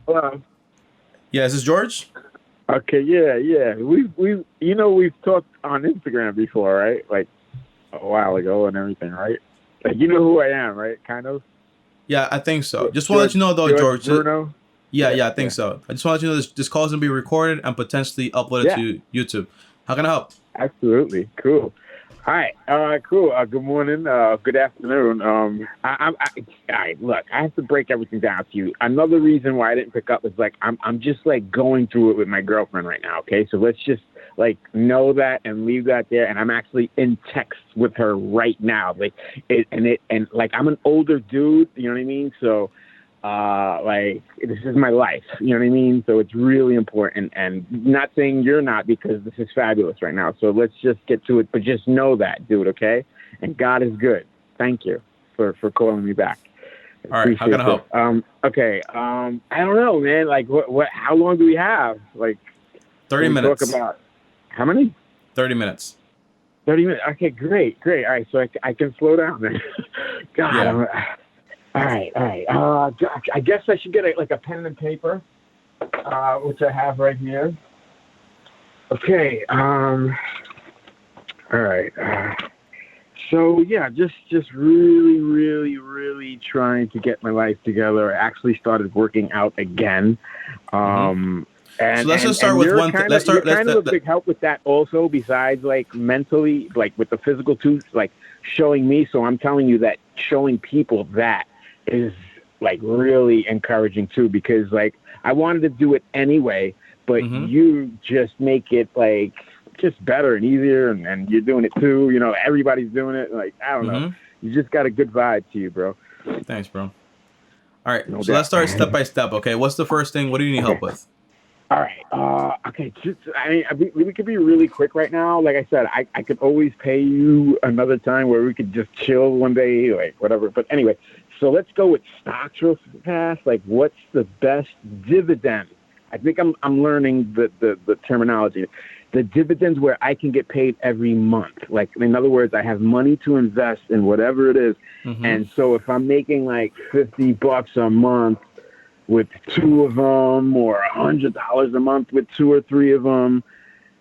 Hello. Yeah, is this George? Okay, yeah. We've talked on Instagram before, right? Like a while ago and everything, right? Like you know who I am, right? Kind of. Yeah, I think so. Just want to let George you know though, George George. Bruno. Yeah, Yeah, yeah, I think yeah, so. I just want to let you know this call is gonna be recorded and potentially uploaded yeah. to YouTube. How can I help? Absolutely, cool. All right, cool. Good morning, good afternoon. All right. Look, I have to break everything down to you. Another reason why I didn't pick up is like I'm just like going through it with my girlfriend right now. Okay, so let's just like know that and leave that there. And I'm actually in text with her right now. And like I'm an older dude. You know what I mean? So like this is my life, you know what I mean? So it's really important, and not saying you're not, because this is fabulous right now. So let's just get to it, but just know that, dude, okay? And God is good. Thank you for calling me back. I All right, how can I appreciate this. help? Okay. I don't know, man. Like what how long do we have? Like, can 30 we talk minutes. about how many? 30 minutes. 30 minutes. Okay, great. All right, so I can slow down then. God, Yeah. all right. I guess I should get like a pen and paper, which I have right here. Okay. All right. So yeah, just really trying to get my life together. I actually started working out again. Mm-hmm. Um, So and let's and just start and with one thing. Let's you're start. kind of a big help with that also. Besides like mentally, like with the physical too, like showing me. So I'm telling you that showing people that is like really encouraging too, because like I wanted to do it anyway, but Mm-hmm. you just make it like just better and easier, and you're doing it too. You know, everybody's doing it. Like I don't know, Mm-hmm. you just got a good vibe to you, bro. Thanks, bro. All right, No so let's doubt. start step by step. Okay, what's the first thing? What do you need Okay. help with? All right. Okay. Just, I mean, we could be really quick right now. Like I said, I could always pay you another time where we could just chill one day, like whatever. But anyway, so let's go with stocks real fast. Like, what's the best dividend? I think I'm learning the terminology. The dividends where I can get paid every month. Like, in other words, I have money to invest in whatever it is. Mm-hmm. And so if I'm making like $50 a month with two of them, or $100 a month with two or three of them,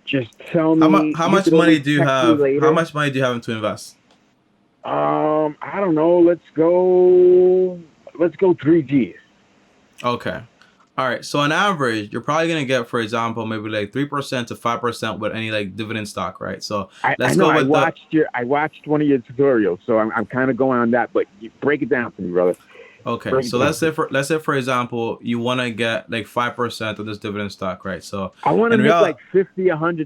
just tell me. How You much could money always do you text me have? How later. much money do you have to invest? I don't know. Let's go. Let's go 3 Gs. Okay. All right. So on average, you're probably gonna get, for example, maybe like 3% to 5% with any like dividend stock, right? So I let's know. go with the. I watched one of your tutorials, so I'm kind of going on that. But you break it down for me, brother. Okay. Break it So down for me. let's say for example, you want to get like 5% of this dividend stock, right? So I want to in make real. like $50,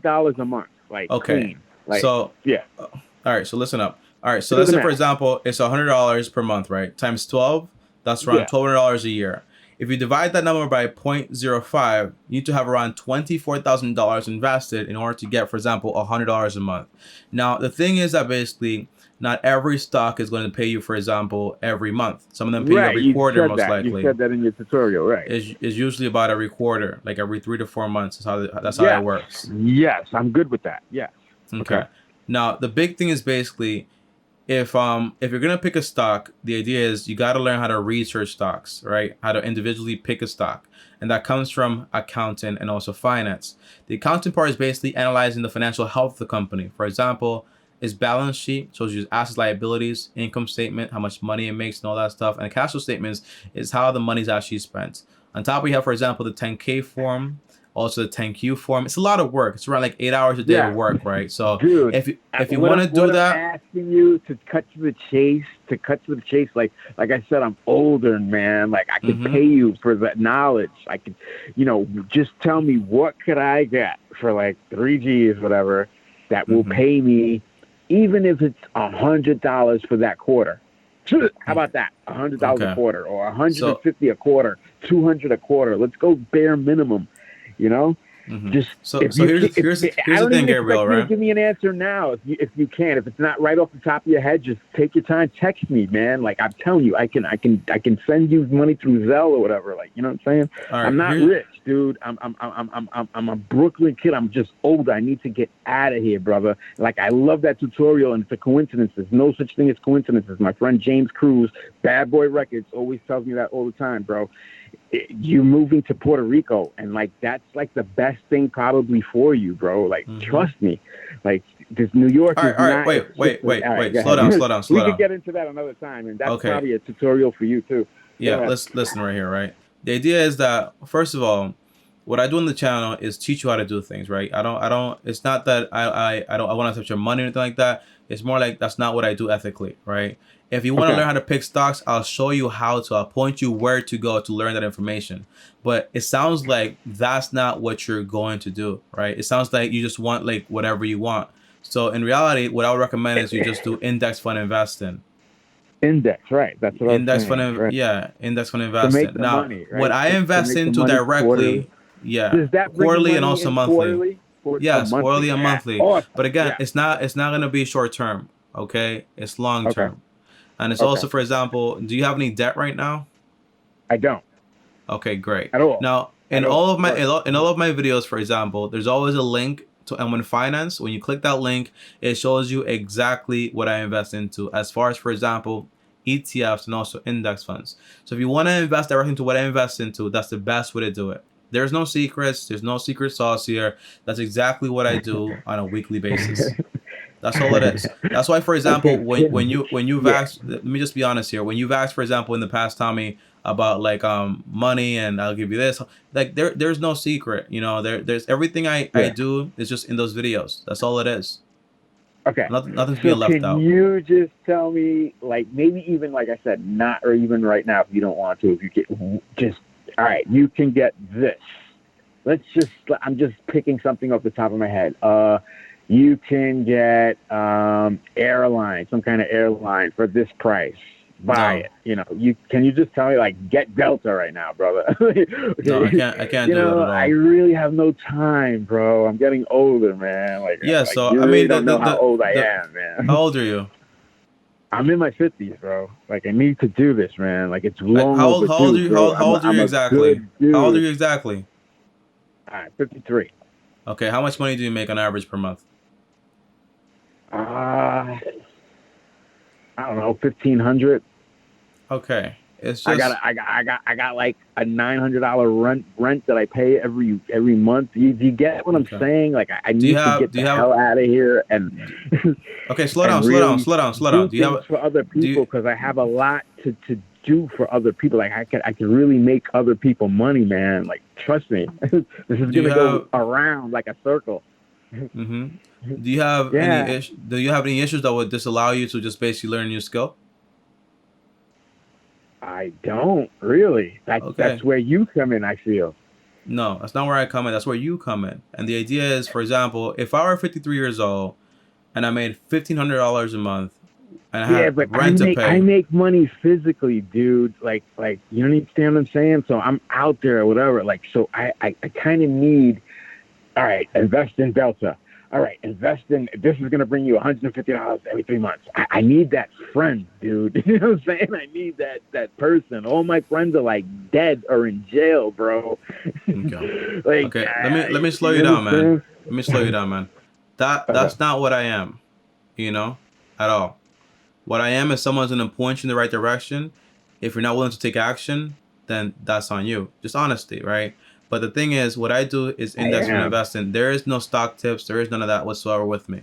$100 a month, like Okay. clean. Like, So yeah. all right. So listen up. All right. So Do let's the say for math. example, it's $100 per month, right? Times 12. That's around Yeah. $1,200 a year. If you divide that number by 0.05, you need to have around $24,000 invested in order to get, for example, $100 a month. Now, the thing is that basically not every stock is going to pay you, for example, every month. Some of them pay you Right. every You quarter, said most that. You likely. said that in your tutorial, right? Is usually about every quarter, like every 3 to 4 months. That's how it Yes. works. Yes. I'm good with that. Yes. Okay. Okay. Now, the big thing is basically if you're gonna pick a stock, the idea is you got to learn how to research stocks, right? How to individually pick a stock, and that comes from accounting and also finance. The accounting part is basically analyzing the financial health of the company. For example, its balance sheet shows you assets, liabilities, income statement, how much money it makes, and all that stuff. And the cash flow statements is how the money's actually spent. On top, we have, for example, the 10K form, also the 10Q form. It's a lot of work. It's around like 8 hours a day of Yeah. work, right? So Dude, if you what want I'm to do that. asking you to cut to the chase, like I said, I'm older, man. Like I could Mm-hmm. pay you for that knowledge. I could, just tell me what could I get for like 3 Gs, whatever, that will Mm-hmm. pay me, even if it's $100 for that quarter. How about that? $100 a Okay. quarter, or 150 So, a quarter, 200 a quarter. Let's go bare minimum. You know, hmm just so if you can, I here's the don't thing, even Gabriel, expect you to right? give me an answer now. If you can, if it's not right off the top of your head, just take your time. Text me, man. Like I'm telling you, I can send you money through Zelle or whatever. Like you know what I'm saying? All I'm right. not Here. rich, dude. I'm a Brooklyn kid. I'm just older. I need to get out of here, brother. Like I love that tutorial, and it's a coincidence. There's no such thing as coincidences. My friend James Cruz, Bad Boy Records, always tells me that all the time, bro. you moving to Puerto Rico, and like that's like the best thing probably for you, bro. Like trust me, like this New York is all right, not. wait. Slow down. We could get into that another time, and that's probably a tutorial for you too. Yeah, let's listen right here, right? The idea is that first of all, what I do on the channel is teach you how to do things, right? I don't. It's not that I want to touch your money or anything like that. It's more like that's not what I do ethically, right? If you want to learn how to pick stocks, I'll show you how to. I'll point you where to go to learn that information. But it sounds like that's not what you're going to do, right? It sounds like you just want like whatever you want. So in reality, what I would recommend is you just do index fund investing. Index, right? That's what index I was saying. fund, yeah, index fund investing. Now, money, right? what I invest into directly, quarterly. Yeah, Does that bring quarterly money and also in monthly. Yes, monthly? quarterly and monthly. Awesome. But again, it's not gonna be short term. Okay, it's long term, and it's also, for example, do you have any debt right now? I don't. Okay, great. At all. Now, in all of my videos, for example, there's always a link to M1 Finance. When you click that link, it shows you exactly what I invest into, as far as, for example, ETFs and also index funds. So if you want to invest directly into what I invest into, that's the best way to do it. There's no secrets. There's no secret sauce here. That's exactly what I do on a weekly basis. That's all it is. That's why, for example, when you've asked, let me just be honest here. When you've asked, for example, in the past, Tommy, about like money and I'll give you this, like there's no secret. You know, there's everything I do is just in those videos. That's all it is. Okay. Nothing's being left out. Can you just tell me, like, maybe even, like I said, not, or even right now if you don't want to, if you get just, all right, you can get this. I'm just picking something off the top of my head. You can get airline, some kind of airline for this price. Buy it. You know, can you just tell me, like, get Delta right now, brother? Okay. No, I can't do that at all. I really have no time, bro. I'm getting older, man. Like, yeah, like, so you I really mean, don't know how old I am, man. How old are you? I'm in my 50s, bro. Like, I need to do this, man. Like, it's long How old are you? How old are you exactly? How old are you exactly? All right, 53. Okay, how much money do you make on average per month? I don't know, 1,500. Okay, it's just I got like a $900 rent that I pay every month. Do you get what I'm saying? Like, I need to get the hell out of here and. Okay, slow down. Do you have for other people, because I have a lot to do for other people? Like, I can really make other people money, man. Like, trust me, this is gonna go around like a circle. Mm-hmm. Do you have any issues that would disallow you to just basically learn a new skill? I don't really. That's where you come in, I feel. No, that's not where I come in. That's where you come in. And the idea is, for example, if I were 53 years old and I made $1,500 a month and I had rent to pay. I make money physically, dude. Like, you understand what I'm saying? So I'm out there or whatever. Like, so I kind of need, all right, invest in Delta. All right, invest in, this is going to bring you $150 every 3 months. I need that friend, dude. You know what I'm saying? I need that person. All my friends are like dead or in jail, bro. Okay. Like, Let me slow you down, man. Let me slow you down, man. That's not what I am, you know, at all. What I am is someone's going to point you in the right direction. If you're not willing to take action, then that's on you. Just honesty, right? But the thing is, what I do is index fund investing. There is no stock tips. There is none of that whatsoever with me.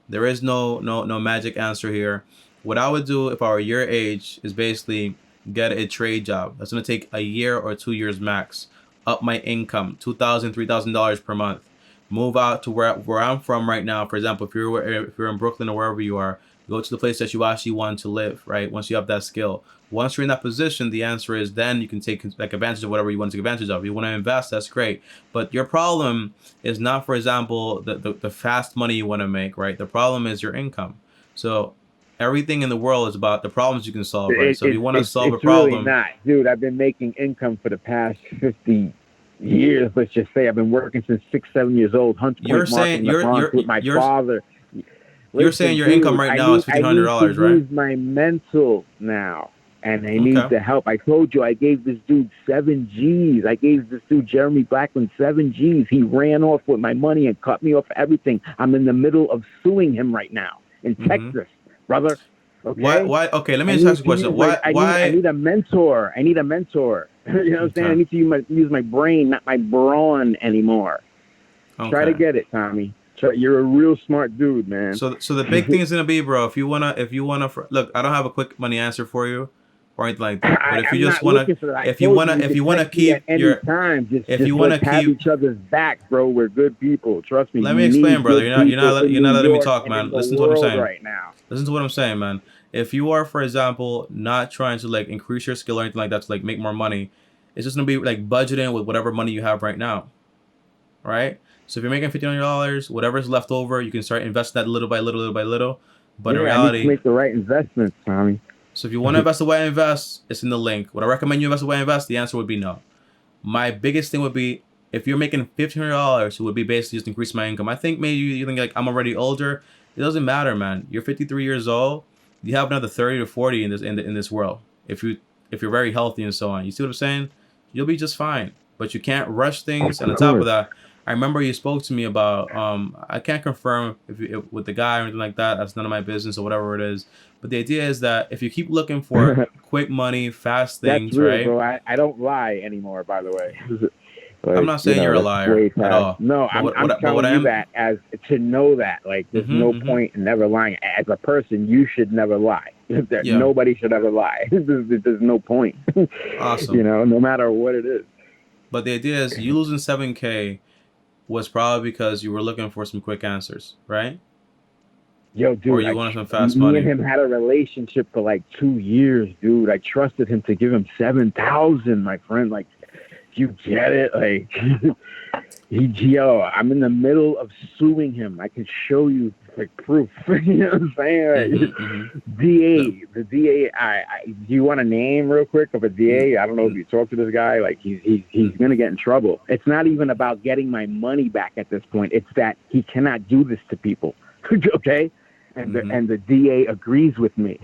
There is no magic answer here. What I would do if I were your age is basically get a trade job. That's going to take a year or 2 years max. Up my income, $2,000, $3,000 per month. Move out to where I'm from right now. For example, if you're in Brooklyn or wherever you are, go to the place that you actually want to live, right? Once you have that skill. Once you're in that position, the answer is then you can take like advantage of whatever you want to take advantage of. If you want to invest, that's great. But your problem is not, for example, the fast money you want to make, right? The problem is your income. So everything in the world is about the problems you can solve, right? So if you want to solve a problem. Really not. Dude, I've been making income for the past 50 years, let's just say. I've been working since 6, 7 years old. Hunts Point Market in the Bronx with my father. You're saying your income right now is $1,500, right? I use my mental now, and I need the help. I told you I gave this dude 7 G's. I gave this dude, Jeremy Blackman, 7 G's. He ran off with my money and cut me off everything. I'm in the middle of suing him right now in Texas, brother. Okay? Why? Okay, let me just ask you a question. Why? I need a mentor. You know what I'm saying? I need to use my brain, not my brawn anymore. Okay. Try to get it, Tommy. You're a real smart dude, man. So the big thing is gonna be, bro. If you wanna, look, I don't have a quick money answer for you, or anything like that. But if you just wanna, if you wanna keep your time, if you wanna have each other's back, bro, we're good people. Trust me. Let me explain, brother. You're not letting me talk, man. Listen to what I'm saying right now. Listen to what I'm saying, man. If you are, for example, not trying to like increase your skill or anything like that to like make more money, it's just gonna be like budgeting with whatever money you have right now, right? So if you're making $1,500, whatever's left over, you can start investing that little by little. But in reality, I need to make the right investments, Tommy. So if you want to invest the way I invest, it's in the link. Would I recommend you invest the way I invest? The answer would be no. My biggest thing would be, if you're making $1,500, it would be basically just increase my income. I think maybe you think like I'm already older. It doesn't matter, man. You're 53 years old. You have another 30 to 40 in this world. If you're very healthy and so on, you see what I'm saying? You'll be just fine. But you can't rush things. And on top of that, I remember you spoke to me about, I can't confirm if with the guy or anything like that. That's none of my business or whatever it is. But the idea is that if you keep looking for quick money, fast things, that's real, right? Bro. I don't lie anymore, by the way. Like, I'm not saying you're a liar at all. No, I'm telling you that as to know that. Like, there's no point in never lying. As a person, you should never lie. Nobody should ever lie. There's no point. Awesome. You know, no matter what it is. But the idea is you losing $7K was probably because you were looking for some quick answers, right? Yo, dude, or you wanted some fast money. Me and him had a relationship for like 2 years, dude. I trusted him to give him $7,000, my friend. Like, you get it? Like, I'm in the middle of suing him. I can show you like proof. You know what I'm saying? DA, the DA. Do you want a name real quick of a DA? I don't know if you talk to this guy. Like, he's gonna get in trouble. It's not even about getting my money back at this point. It's that he cannot do this to people. Okay, and the DA agrees with me.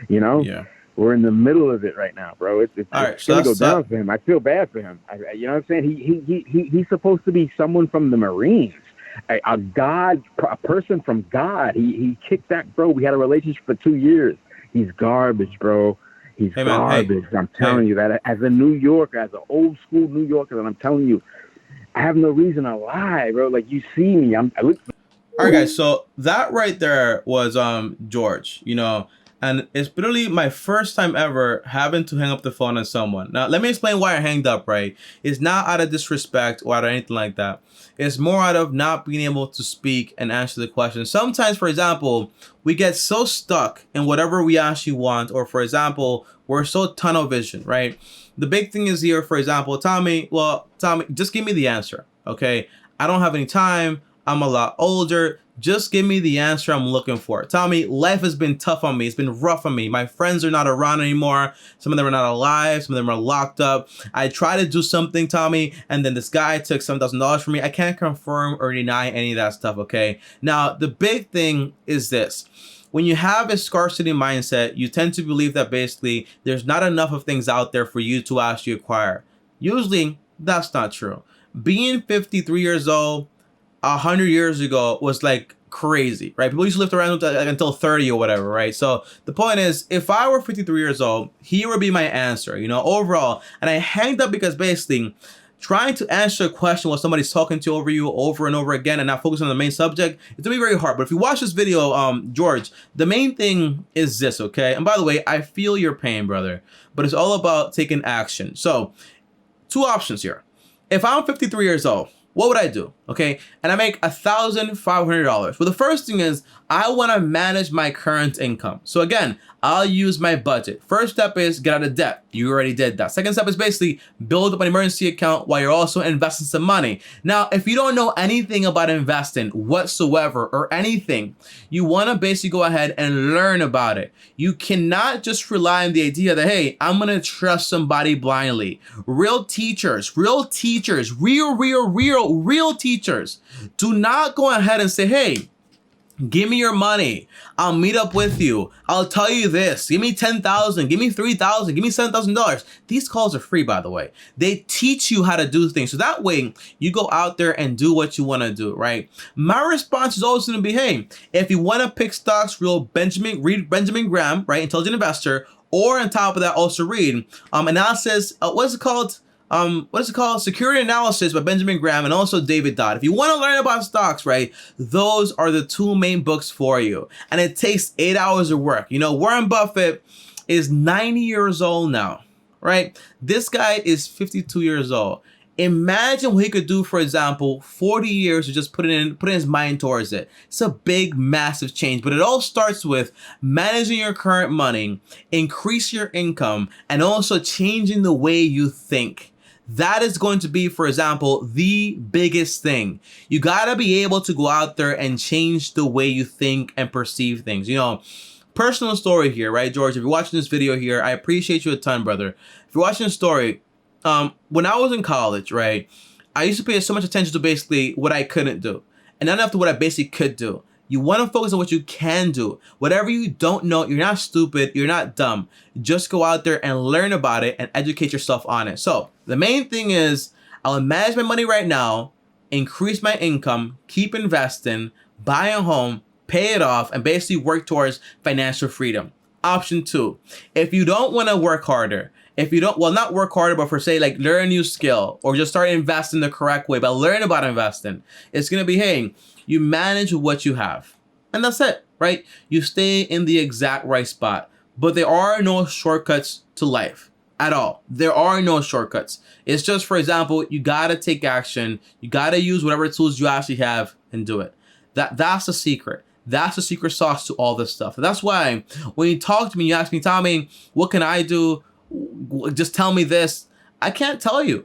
You know. Yeah. We're in the middle of it right now, bro. It's right, gonna go down for him. I feel bad for him. You know what I'm saying? He's supposed to be someone from the Marines, a person from God. He kicked that, bro. We had a relationship for 2 years. He's garbage, bro. He's garbage. I'm telling you that as a New Yorker, as an old school New Yorker, and I'm telling you, I have no reason to lie, bro. Like, you see me. I look. All right, guys. So that right there was George. You know. And it's literally my first time ever having to hang up the phone on someone. Now, let me explain why I hanged up, right? It's not out of disrespect or out of anything like that. It's more out of not being able to speak and answer the question. Sometimes, for example, we get so stuck in whatever we actually want, or for example, we're so tunnel vision, right? The big thing is here, for example, Tommy, just give me the answer, okay? I don't have any time. I'm a lot older. Just give me the answer I'm looking for. Tommy, life has been tough on me. It's been rough on me. My friends are not around anymore. Some of them are not alive. Some of them are locked up. I try to do something, Tommy, and then this guy took $7,000 from me. I can't confirm or deny any of that stuff, okay? Now, the big thing is this. When you have a scarcity mindset, you tend to believe that basically there's not enough of things out there for you to actually acquire. Usually, that's not true. Being 53 years old, 100 years ago was like crazy, right? People used to live around until 30 or whatever, right? So the point is, if I were 53 years old, here would be my answer, you know, overall. And I hanged up because basically trying to answer a question while somebody's talking to over you over and over again and not focusing on the main subject, it's gonna be very hard. But if you watch this video, George, the main thing is this, okay? And by the way, I feel your pain, brother, but it's all about taking action. So 2 options here. If I'm 53 years old, what would I do? Okay, and I make $1,500. Well, the first thing is I want to manage my current income. So again, I'll use my budget. First step is get out of debt. You already did that. Second step is basically build up an emergency account while you're also investing some money. Now, if you don't know anything about investing whatsoever or anything, you want to basically go ahead and learn about it. You cannot just rely on the idea that, hey, I'm going to trust somebody blindly. Real teachers, real teachers do not go ahead and say, hey, give me your money. I'll meet up with you. I'll tell you this. Give me $10,000. Give me $3,000. Give me $7,000. These calls are free, by the way. They teach you how to do things. So that way, you go out there and do what you want to do, right? My response is always going to be, hey, if you want to pick stocks, read Benjamin Graham, right? Intelligent Investor. Or on top of that, also read analysis. What is it called? Security Analysis by Benjamin Graham and also David Dodd. If you want to learn about stocks, right, those are the two main books for you. And it takes 8 hours of work. Warren Buffett is 90 years old now, right? This guy is 52 years old. Imagine what he could do, for example, 40 years to just putting his mind towards it. It's a big, massive change, but it all starts with managing your current money, increase your income, and also changing the way you think. That is going to be, for example, the biggest thing. You gotta be able to go out there and change the way you think and perceive things. Personal story here, right, George? If you're watching this video here, I appreciate you a ton, brother. If you're watching this story, when I was in college, right, I used to pay so much attention to basically what I couldn't do and not enough to what I basically could do. You want to focus on what you can do. Whatever you don't know, you're not stupid, you're not dumb. Just go out there and learn about it and educate yourself on it. So the main thing is I'll manage my money right now, increase my income, keep investing, buy a home, pay it off, and basically work towards financial freedom. Option 2, if you don't want to work harder, if you don't, well, not work harder, but for say like learn a new skill or just start investing the correct way, but learn about investing, it's going to be, hey, you manage what you have. And that's it, right? You stay in the exact right spot, but there are no shortcuts to life at all. There are no shortcuts. It's just, for example, you got to take action. You got to use whatever tools you actually have and do it. That's the secret. That's the secret sauce to all this stuff. And that's why when you talk to me, you ask me, Tommy, what can I do? Just tell me this. I can't tell you.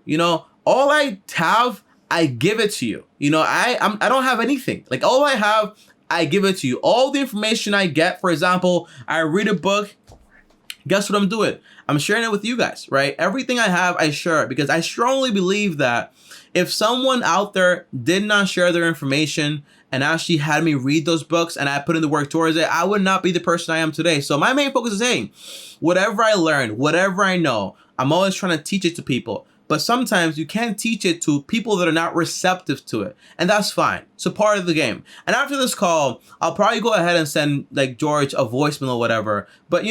All I have, I give it to you. I don't have anything. Like all I have, I give it to you. All the information I get, for example, I read a book. Guess what I'm doing? I'm sharing it with you guys, right? Everything I have, I share it because I strongly believe that if someone out there did not share their information and actually had me read those books and I put in the work towards it, I would not be the person I am today. So my main focus is, hey, whatever I learn, whatever I know, I'm always trying to teach it to people. But sometimes you can't teach it to people that are not receptive to it. And that's fine. It's a part of the game. And after this call, I'll probably go ahead and send like George a voicemail or whatever. But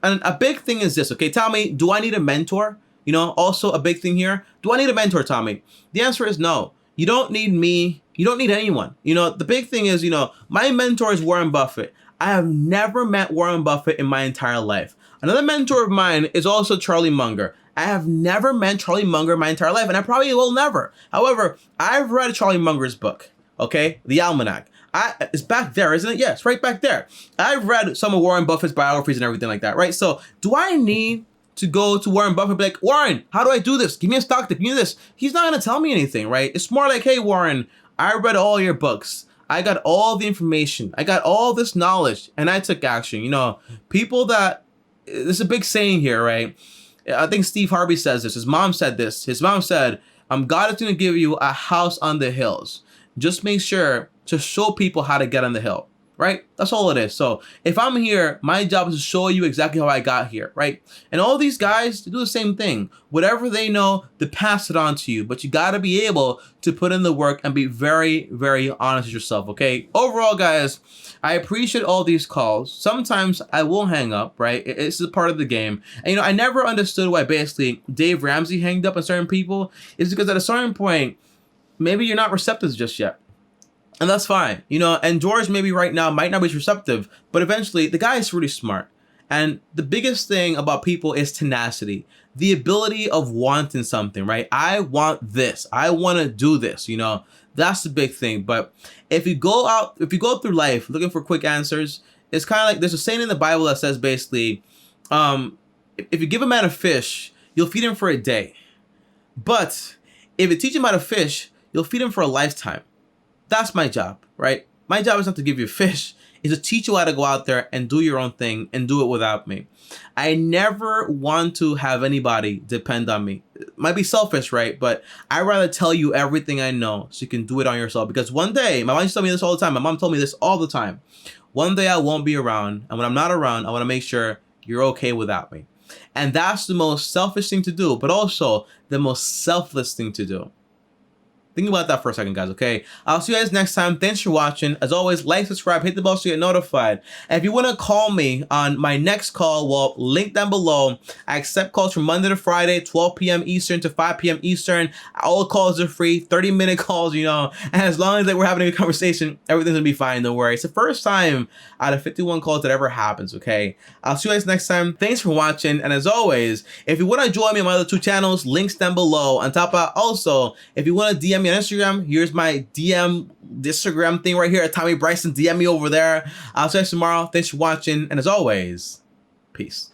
and a big thing is this, okay? Tommy, do I need a mentor? Also a big thing here. Do I need a mentor, Tommy? The answer is no. You don't need me. You don't need anyone. The big thing is, my mentor is Warren Buffett. I have never met Warren Buffett in my entire life. Another mentor of mine is also Charlie Munger. I have never met Charlie Munger in my entire life, and I probably will never. However, I've read Charlie Munger's book, okay? The Almanac. It's back there, isn't it? Yeah, it's right back there. I've read some of Warren Buffett's biographies and everything like that, right? So do I need to go to Warren Buffett and be like, Warren, how do I do this? Give me a stock tip, give me this. He's not going to tell me anything, right? It's more like, hey, Warren, I read all your books. I got all the information. I got all this knowledge, and I took action. People that, there's a big saying here, right? I think Steve Harvey says this. His mom said this. His mom said, God is going to give you a house on the hills. Just make sure to show people how to get on the hill, right? That's all it is. So if I'm here, my job is to show you exactly how I got here, right? And all these guys do the same thing. Whatever they know, they pass it on to you. But you got to be able to put in the work and be very, very honest with yourself, okay? Overall, guys, I appreciate all these calls. Sometimes I will hang up, right? It's a part of the game. And, I never understood why basically Dave Ramsey hanged up on certain people. It's because at a certain point, maybe you're not receptive just yet. And that's fine, and George maybe right now might not be receptive, but eventually the guy is really smart. And the biggest thing about people is tenacity, the ability of wanting something, right? I want this. I want to do this, that's the big thing. But if you go through life looking for quick answers, it's kind of like there's a saying in the Bible that says basically, if you give a man a fish, you'll feed him for a day. But if you teach him how to fish, you'll feed him for a lifetime. That's my job, right? My job is not to give you fish. It's to teach you how to go out there and do your own thing and do it without me. I never want to have anybody depend on me. It might be selfish, right? But I'd rather tell you everything I know so you can do it on yourself. Because one day, my mom used to tell me this all the time. My mom told me this all the time. One day I won't be around. And when I'm not around, I want to make sure you're okay without me. And that's the most selfish thing to do, but also the most selfless thing to do. Think about that for a second, guys, okay? I'll see you guys next time. Thanks for watching. As always, like, subscribe, hit the bell so you get notified. And if you want to call me on my next call, well, link down below. I accept calls from Monday to Friday, 12 p.m. Eastern to 5 p.m. Eastern. All the calls are free, 30-minute calls, you know. And as long as we're having a conversation, everything's going to be fine, don't worry. It's the first time out of 51 calls that ever happens, okay? I'll see you guys next time. Thanks for watching. And as always, if you want to join me on my other 2 channels, links down below. On top of also, if you want to DM me on Instagram, here's my DM Instagram thing right here at Tommy Bryson. DM me over there. I'll see you guys tomorrow. Thanks for watching. And as always, peace.